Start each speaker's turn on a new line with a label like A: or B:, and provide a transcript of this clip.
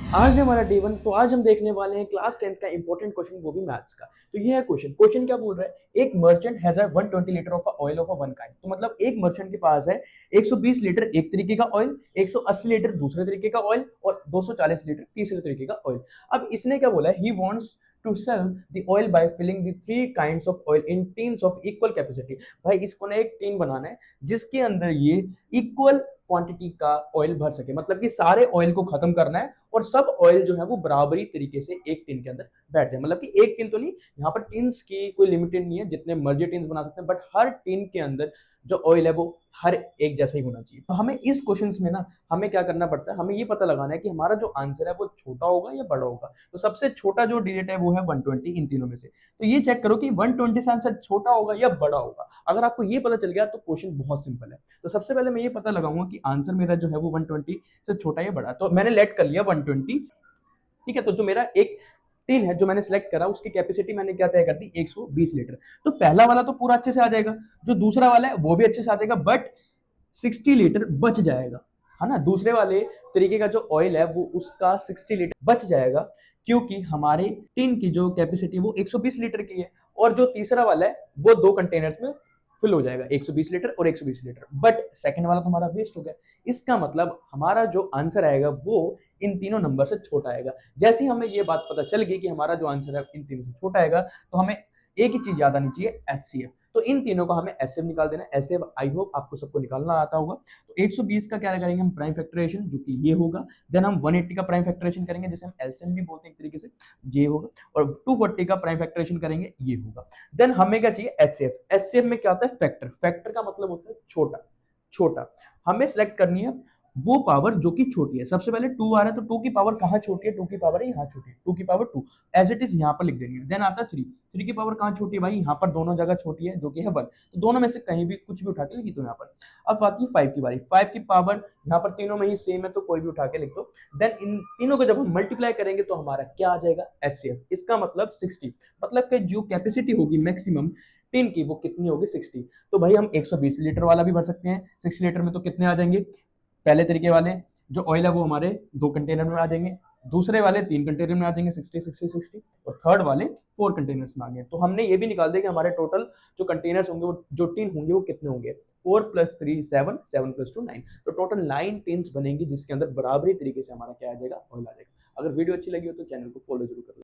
A: आज है हमारा डे 1। तो आज हम देखने वाले हैं क्लास 10th का इंपॉर्टेंट क्वेश्चन, वो भी मैथ्स का। तो ये है क्वेश्चन क्या बोल रहा है, एक merchant has a 120 litre of oil of a one kind. तो मतलब एक मर्चेंट के पास है 120 लीटर एक तरीके का ऑयल, 180 लीटर दूसरे तरीके का ऑयल और 240 लीटर तीसरे तरीके का ऑयल। अब इसने क्या बोला है, he wants to sell the oil by filling the three kinds of oil in tins of equal capacity. भाई इसको ना एक टीन बनाना है जिसके अंदर ये इक्वल क्वांटिटी का ऑयल भर सके, मतलब कि सारे ऑयल को खत्म करना है और सब ऑयल जो है वो बराबरी तरीके से एक टिन के अंदर बैठ जाए। मतलब कि एक टिन तो नहीं, यहाँ पर टिन्स की कोई लिमिटेड नहीं है, जितने मर्जी टिन्स बना सकते हैं, बट हर टिन के अंदर जो ऑयल है वो हर एक जैसा ही होना चाहिए। तो हमें इस क्वेश्चन में ना हमें क्या करना पड़ता है, हमें ये पता लगाना है कि हमारा जो आंसर है वो छोटा होगा या बड़ा होगा। तो सबसे छोटा जो डिजिट है वो है 120 इन तीनों में से। तो ये चेक करो कि 120 से आंसर छोटा होगा या बड़ा होगा। अगर आपको ये पता चल गया तो क्वेश्चन बहुत सिंपल है। तो सबसे पहले मैं ये पता लगाऊंगा कि आंसर मेरा जो है वो 120 से छोटा या बड़ा। तो मैंने लेट कर लिया 120। ठीक है, तो जो मेरा एक टिन है जो मैंने सेलेक्ट करा उसकी कैपेसिटी मैंने क्या तय कर दी, 120 लीटर। तो पहला वाला तो पूरा अच्छे से आ जाएगा, जो दूसरा वाला है वो भी अच्छे से आ जाएगा, बट 60 लीटर बच जाएगा, है ना। दूसरे वाले तरीके का जो ऑयल है वो उसका 60 लीटर बच जाएगा, क्योंकि हमारे टिन की जो कैपेसिटी वो 120 लीटर की है। और जो तीसरा वाला है वो दो कंटेनर्स में फिल हो जाएगा, 120 लीटर और 120 लीटर। बट सेकंड वाला तो हमारा वेस्ट हो गया। इसका मतलब हमारा जो आंसर आएगा वो इन तीनों नंबर से छोटा आएगा। जैसे ही हमें ये बात पता चल गई कि हमारा जो आंसर है इन तीनों से छोटा आएगा, तो हमें एक ही चीज याद आनी चाहिए, HCF। तो इन तीनों को हमें एसएफ निकाल देना है। एसएफ आई होप आपको सबको निकालना आता होगा। तो 120 का क्या करेंगे हम, प्राइम फैक्टराइजेशन, जो कि ये होगा। देन हम 180 का प्राइम फैक्टराइजेशन करेंगे, जैसे हम एलसीएम भी बोलते हैं एक तरीके से, ये होगा। और 240 का प्राइम फैक्टराइजेशन करेंगे, ये होगा। देन हमें क्या चाहिए, एचसीएफ। एचसीएफ में क्या होता है, फैक्टर। फैक्टर का मतलब होता है छोटा। छोटा हमें सेलेक्ट करनी है वो पावर जो कि छोटी है। सबसे पहले 2 आ रहा है, तो 2 की पावर कहां छोटी है, 2 की पावर है यहाँ छोटी है, 2 की पावर 2 एज इट इज यहाँ पर लिख देनी है। देन आता है 3। 3 की पावर कहां छोटी है भाई, यहाँ पर दोनों जगह छोटी है, जो कि है 1। तो दोनों में से कहीं भी कुछ भी उठा के लिख दो यहाँ पर। अब आती है 5 की बारी। 5 की पावर यहाँ पर तीनों में ही सेम है, तो कोई भी उठा के लिख दो। देन इन तीनों को जब हम मल्टीप्लाई करेंगे तो हमारा क्या आ जाएगा, एचसीएफ। इसका मतलब 60, मतलब कि जो कैपेसिटी होगी मैक्सिमम टिन की वो कितनी होगी, 60। तो भाई हम 120 लीटर वाला भी भर सकते हैं। 60 लीटर में तो कितने आ जाएंगे, पहले तरीके वाले जो ऑयल है वो हमारे 2 कंटेनर में आ जाएंगे, दूसरे वाले 3 कंटेनर में आ जाएंगे, 60 60 60, और थर्ड वाले 4 कंटेनर्स में आ गए। तो हमने ये भी निकाल दिया कि हमारे टोटल जो कंटेनर्स होंगे, वो जो टिन होंगे वो कितने होंगे, 4 + 3 7, 7 + 2 9। तो टोटल 9 टिन्स बनेंगी, जिसके अंदर बराबरी तरीके से हमारा क्या आ जाएगा, ऑयल आ जाएगा। अगर वीडियो अच्छी लगी हो तो चैनल को फॉलो जरूर कर